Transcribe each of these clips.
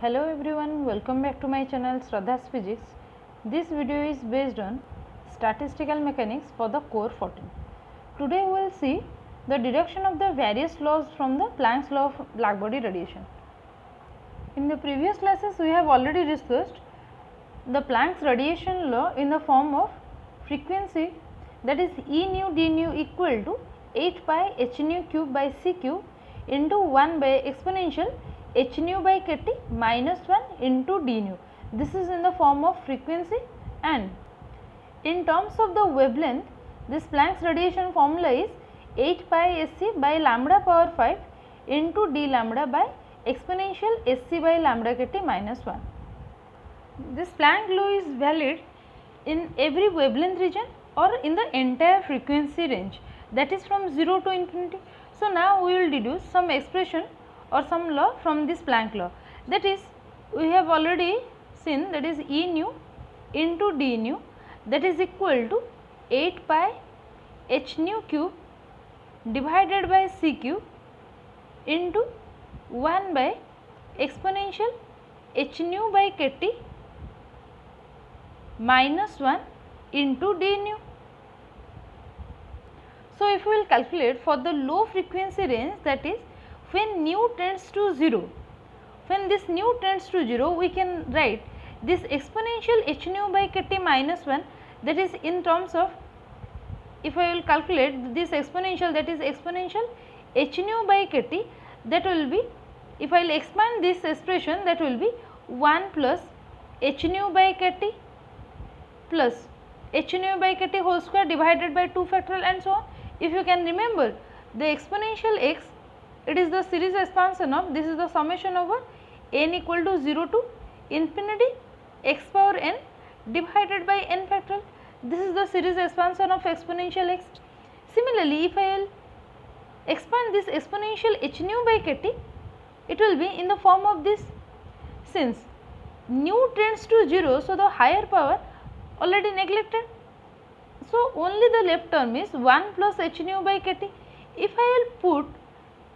Hello everyone, welcome back to my channel Shraddha's Physics. This video is based on statistical mechanics for the core 14. Today we will see the deduction of the various laws from the Planck's law of black body radiation. In the previous classes we have already discussed the Planck's radiation law in the form of frequency, that is E nu d nu equal to 8 pi h nu cube by c cube into 1 by exponential h nu by kt minus 1 into d nu. This is in the form of frequency, and in terms of the wavelength, this Planck's radiation formula is 8 pi sc by lambda power 5 into d lambda by exponential sc by lambda kt minus 1. This Planck law is valid in every wavelength region or in the entire frequency range, that is from 0 to infinity. So, now we will deduce some expression or some law from this Planck law, that is we have already seen, that is E nu into d nu, that is equal to 8 pi h nu cube divided by c cube into 1 by exponential h nu by kt minus 1 into d nu. So, if we will calculate for the low frequency range, that is when nu tends to 0, when this nu tends to 0, we can write this exponential h nu by kt minus 1, that is in terms of, if I will calculate this exponential, that is exponential h nu by kt, that will be, if I will expand this expression, that will be 1 plus h nu by kt plus h nu by kt whole square divided by 2 factorial and so on. If you can remember, the exponential x, it is the series expansion of, this is the summation over n equal to 0 to infinity x power n divided by n factorial. This is the series expansion of exponential x. Similarly, if I will expand this exponential h nu by kt, it will be in the form of this, since nu tends to 0, so the higher power already neglected. So, only the left term is 1 plus h nu by kt. If I will put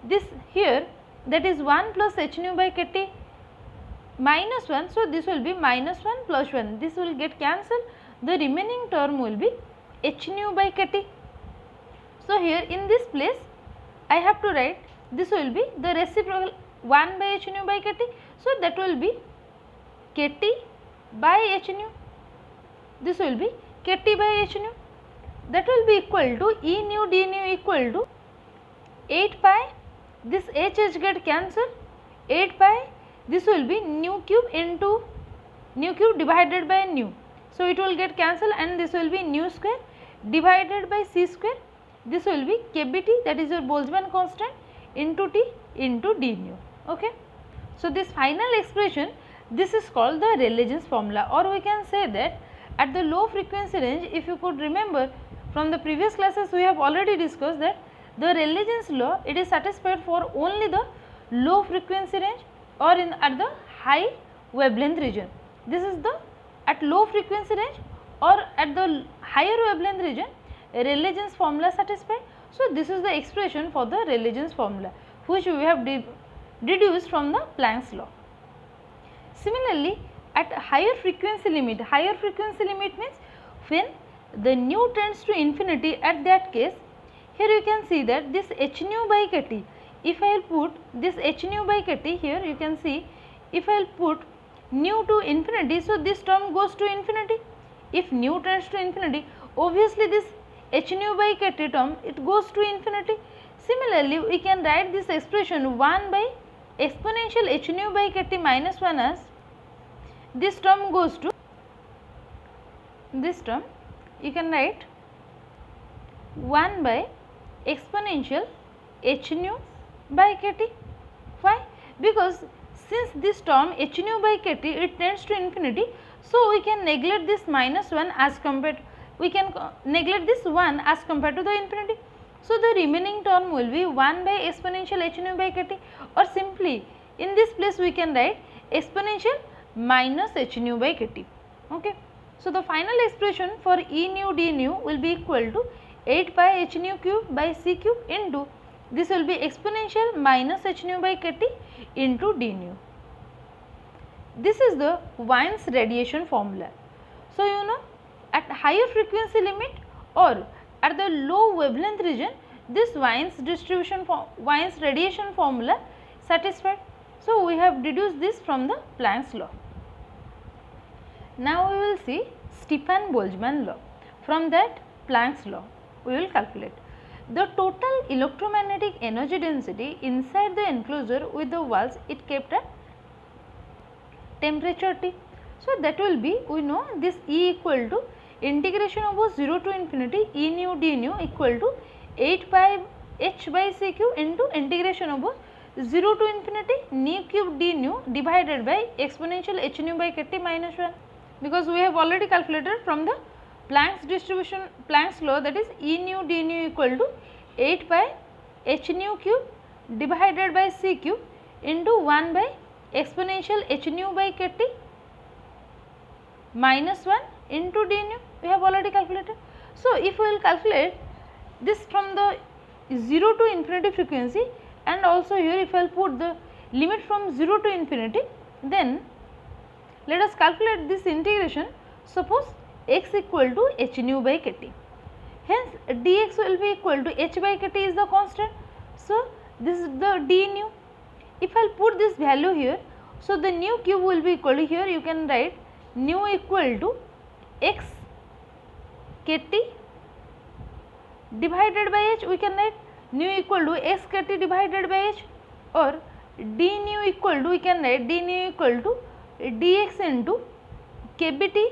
this here, that is 1 plus h nu by kt minus 1, so this will be minus 1 plus 1, this will get cancelled, the remaining term will be h nu by kt. So, here in this place I have to write, this will be the reciprocal 1 by h nu by kt, so that will be kt by h nu, this will be kt by h nu, that will be equal to E nu d nu equal to 8 pi, this h get cancelled, 8 pi, this will be nu cube into nu cube divided by nu. So, it will get cancelled and this will be nu square divided by c square, this will be kbt, that is your Boltzmann constant, into t into d nu. Okay. So, this final expression, this is called the Rayleigh-Jeans formula, or we can say that at the low frequency range, if you could remember from the previous classes, we have already discussed that the Rayleigh-Jeans law, it is satisfied for only the low frequency range or in at the high wavelength region. This is the at low frequency range or at the higher wavelength region, Rayleigh-Jeans formula satisfied. So, this is the expression for the Rayleigh-Jeans formula, which we have deduced from the Planck's law. Similarly, at higher frequency limit means when the nu tends to infinity, at that case, here you can see that this h nu by kt, if I will put this h nu by kt here, you can see, if I will put nu to infinity, so this term goes to infinity. If nu tends to infinity, obviously this h nu by kt term, it goes to infinity. Similarly, we can write this expression 1 by exponential h nu by kt minus 1 as, this term goes to this term, you can write 1 by exponential h nu by kt. Why? Because since this term h nu by kt, it tends to infinity, so we can neglect this minus 1 as compared, we can neglect this 1 as compared to the infinity. So, the remaining term will be 1 by exponential h nu by kt, or simply in this place we can write exponential minus h nu by kt. Okay. So, the final expression for E nu d nu will be equal to 8 pi h nu cube by c cube into, this will be exponential minus h nu by kt into d nu. this is the Wien's radiation formula. So, you know, at higher frequency limit or at the low wavelength region, this Wien's radiation formula satisfied. So, we have deduced this from the Planck's law. Now, we will see Stefan-Boltzmann law. From that Planck's law, we will calculate the total electromagnetic energy density inside the enclosure with the walls it kept at temperature T. So, that will be, we know this E equal to integration of 0 to infinity E nu d nu equal to 8 pi h by c cube into integration of 0 to infinity nu cube d nu divided by exponential h nu by kt minus 1, because we have already calculated from the Planck's distribution, Planck's law, that is E nu d nu equal to 8 pi h nu cube divided by c cube into 1 by exponential h nu by kt minus 1 into d nu, we have already calculated. So, if we will calculate this from the 0 to infinity frequency, and also here if I will put the limit from 0 to infinity, then let us calculate this integration. Suppose x equal to h nu by kt, hence dx will be equal to h by kt is the constant. So, this is the d nu. If I will put this value here, so the nu cube will be equal to, here you can write nu equal to x kt divided by h, we can write nu equal to x kt divided by h, or d nu equal to, we can write d nu equal to dx into kbt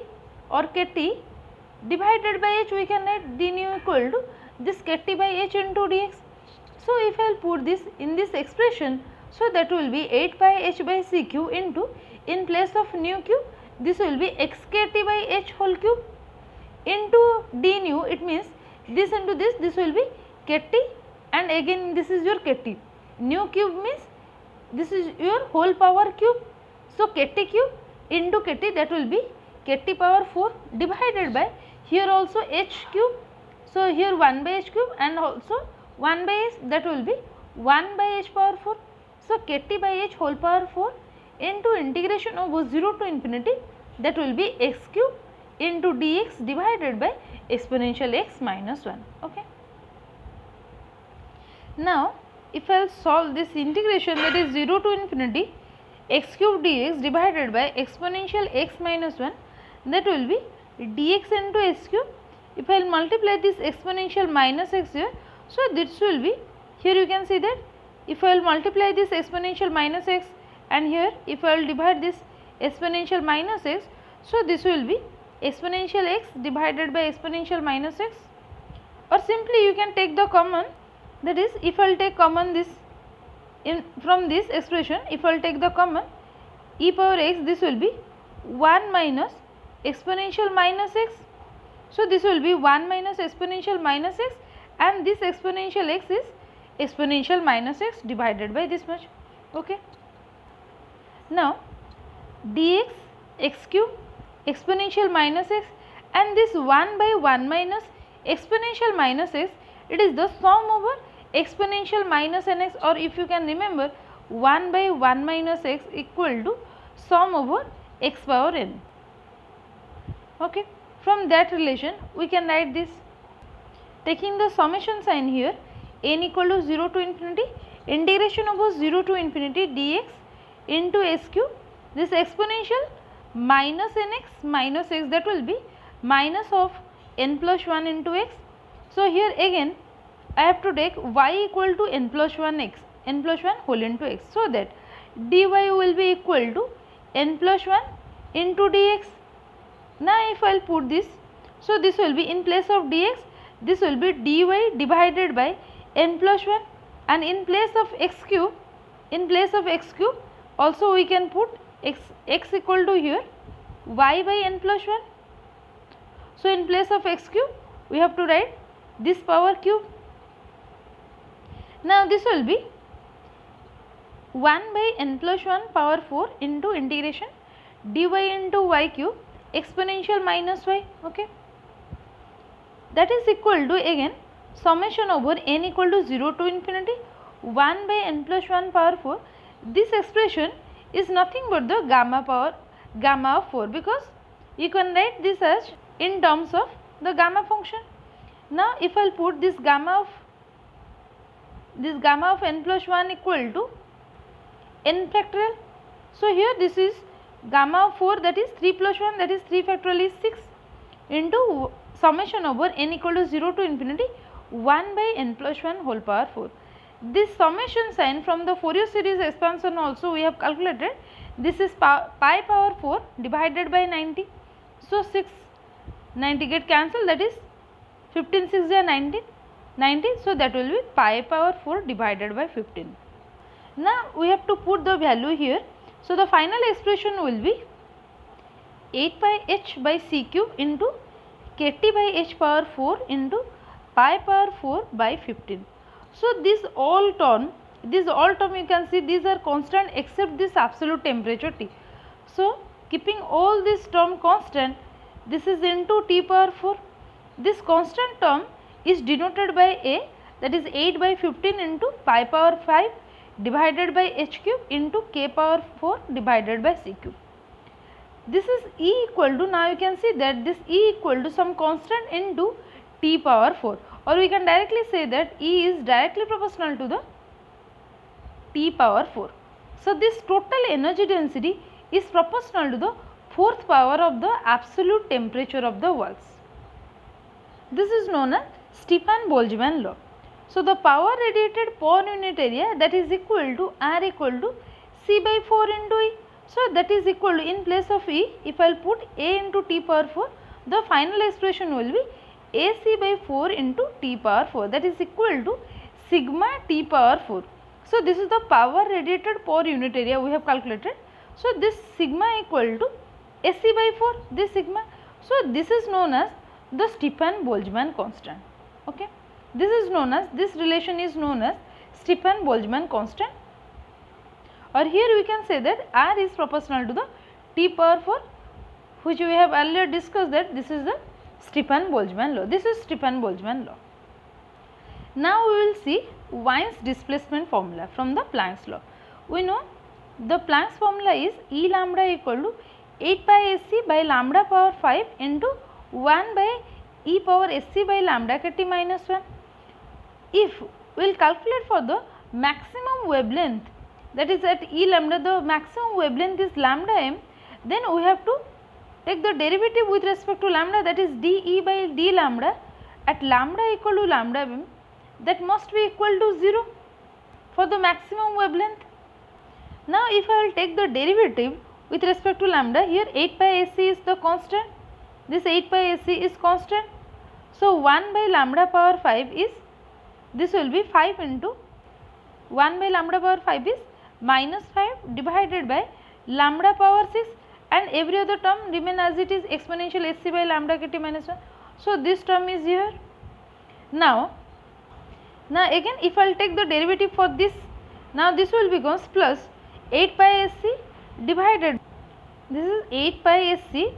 or kt divided by h, we can write d nu equal to this kt by h into dx. So, if I will put this in this expression, so that will be 8 pi h by c cube into, in place of nu cube, this will be x kt by h whole cube into d nu, it means this into this will be kt, and again this is your kt. Nu cube means this is your whole power cube. So, kt cube into kt, that will be kt power 4 divided by, here also h cube. So, here 1 by h cube and also 1 by h, that will be 1 by h power 4. So, kt by h whole power 4 into integration of 0 to infinity, that will be x cube into dx divided by exponential x minus 1. Okay. Now, if I will solve this integration, that is 0 to infinity x cube dx divided by exponential x minus 1, that will be dx into s cube. If I will multiply this exponential minus x here, so this will be, here you can see that if I will multiply this exponential minus x, and here if I will divide this exponential minus x, so this will be exponential x divided by exponential minus x, or simply you can take the common, that is if I will take common this in from this expression, if I will take the common e power x, this will be 1 minus exponential minus x. So, this will be 1 minus exponential minus x, and this exponential x is exponential minus x divided by this much. Okay. Now, dx x cube exponential minus x, and this 1 by 1 minus exponential minus x, it is the sum over exponential minus nx, or if you can remember 1 by 1 minus x equal to sum over x power n. Okay. From that relation we can write this, taking the summation sign here, n equal to 0 to infinity integration of 0 to infinity dx into s cube, this exponential minus nx minus x, that will be minus of n plus 1 into x. So, here again I have to take y equal to n plus 1 x, n plus 1 whole into x, so that dy will be equal to n plus 1 into dx. Now, if I will put this, so this will be in place of dx, this will be dy divided by n plus 1, and in place of x cube, also we can put x equal to here y by n plus 1. So, in place of x cube we have to write this power cube. Now, this will be 1 by n plus 1 power 4 into integration dy into y cube exponential minus y. Okay. That is equal to again summation over n equal to 0 to infinity 1 by n plus 1 power 4. This expression is nothing but the gamma of 4, because you can write this as in terms of the gamma function. Now if I will put this gamma of n plus 1 equal to n factorial. So here this is gamma of 4, that is 3 plus 1, that is 3 factorial is 6, into summation over n equal to 0 to infinity 1 by n plus 1 whole power 4. This summation sign from the Fourier series expansion also we have calculated. This is pi power 4 divided by 90. So 6 90 get cancelled, that is 15 6 are 90. So that will be pi power 4 divided by 15. Now we have to put the value here. So the final expression will be 8 pi h by c cube into kt by h power 4 into pi power 4 by 15. So this all term you can see these are constant except this absolute temperature T. So keeping all this term constant, this is into T power 4. This constant term is denoted by A, that is 8 by 15 into pi power 5 divided by h cube into k power 4 divided by c cube. This is E equal to, now you can see that this E equal to some constant into T power 4, or we can directly say that E is directly proportional to the T power 4. So this total energy density is proportional to the fourth power of the absolute temperature of the works. This is known as Stefan-Boltzmann law. So the power radiated per unit area, that is equal to R equal to C by 4 into E. So that is equal to, in place of E, if I will put A into T power 4, the final expression will be AC by 4 into T power 4, that is equal to sigma T power 4. So this is the power radiated per unit area we have calculated. So this sigma equal to AC by 4, this sigma. So this is known as the Stefan-Boltzmann constant. Okay, this is known as, this relation is known as Stefan-Boltzmann constant. Or here we can say that R is proportional to the T power 4, which we have earlier discussed that this is the Stefan-Boltzmann law. This is Stefan-Boltzmann law. Now we will see Wien's displacement formula from the Planck's law. We know the Planck's formula is E lambda equal to 8 pi SC by lambda power 5 into 1 by E power SC by lambda kt minus 1. If we will calculate for the maximum wavelength, that is at E lambda, the maximum wavelength is lambda m, then we have to take the derivative with respect to lambda, that is dE by d lambda at lambda equal to lambda m, that must be equal to 0 for the maximum wavelength. Now if I will take the derivative with respect to lambda, here 8 pi SC is the constant, this 8 pi SC is constant. So 1 by lambda power 5 is, this will be 5 into 1 by lambda power 5 is minus 5 divided by lambda power 6, and every other term remain as it is, exponential SC by lambda kt minus 1. So this term is here. Now again if I will take the derivative for this, now this will becomes plus 8 pi SC divided, this is 8 pi SC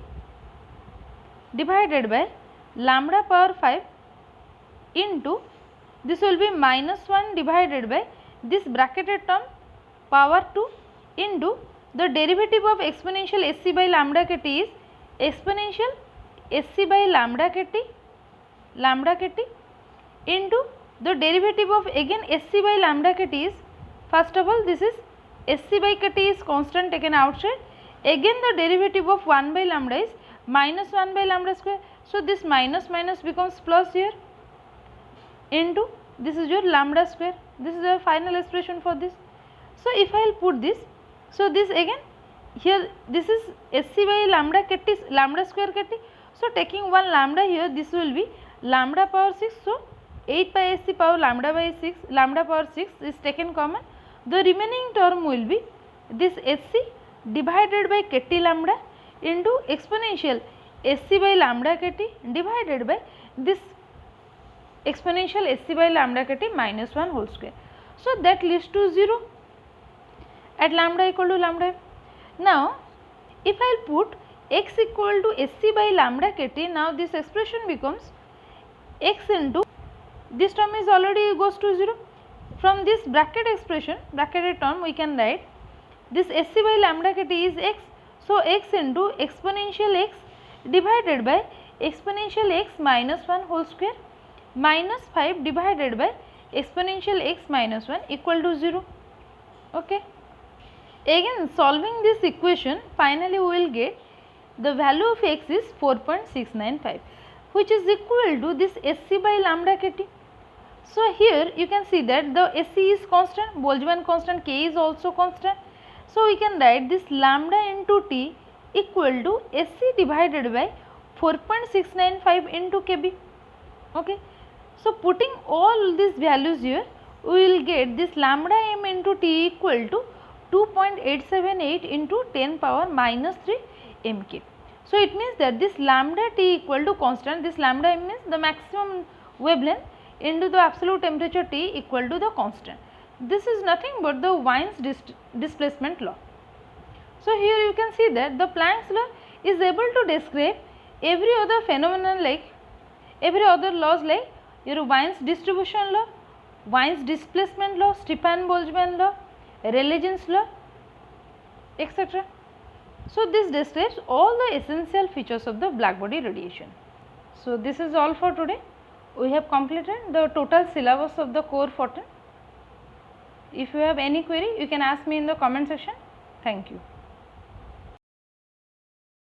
divided by lambda power 5 into, this will be minus 1 divided by this bracketed term power 2 into the derivative of exponential SC by lambda kt is exponential SC by lambda kt into the derivative of again SC by lambda kt is, first of all this is SC by kt is constant taken outside, again the derivative of 1 by lambda is minus 1 by lambda square. So this minus becomes plus here into, this is your lambda square, this is the final expression for this. So if I will put this, so this again here this is SC by lambda kt, lambda square kt. So taking one lambda here, this will be lambda power 6. So 8 pi SC power lambda by 6, lambda power 6 is taken common. The remaining term will be this SC divided by kt lambda into exponential SC by lambda kt divided by this exponential SC by lambda kt minus 1 whole square. So that leads to 0 at lambda equal to lambda m. Now if I will put x equal to SC by lambda kt, now this expression becomes x into, this term is already goes to 0. From this bracket expression, bracketed term, we can write this SC by lambda kt is x. So, x into exponential x divided by exponential x minus 1 whole square minus 5 divided by exponential x minus 1 equal to 0. Okay. Again solving this equation, finally we will get the value of x is 4.695, which is equal to this SC by lambda kt. So, here you can see that the SC is constant, Boltzmann constant, K is also constant. So, we can write this lambda into T equal to SC divided by 4.695 into Kb. Okay. So, putting all these values here, we will get this lambda m into T equal to 2.878 into 10 power minus 3 mK. So, it means that this lambda T equal to constant, this lambda m means the maximum wavelength into the absolute temperature T equal to the constant. This is nothing but the Wien's displacement law. So, here you can see that the Planck's law is able to describe every other phenomenon like every other laws like your Wien's distribution law, Wien's displacement law, Stefan-Boltzmann law, Rayleigh-Jeans law, etc. So, this describes all the essential features of the blackbody radiation. So, this is all for today. We have completed the total syllabus of the core 14. If you have any query, you can ask me in the comment section. Thank you.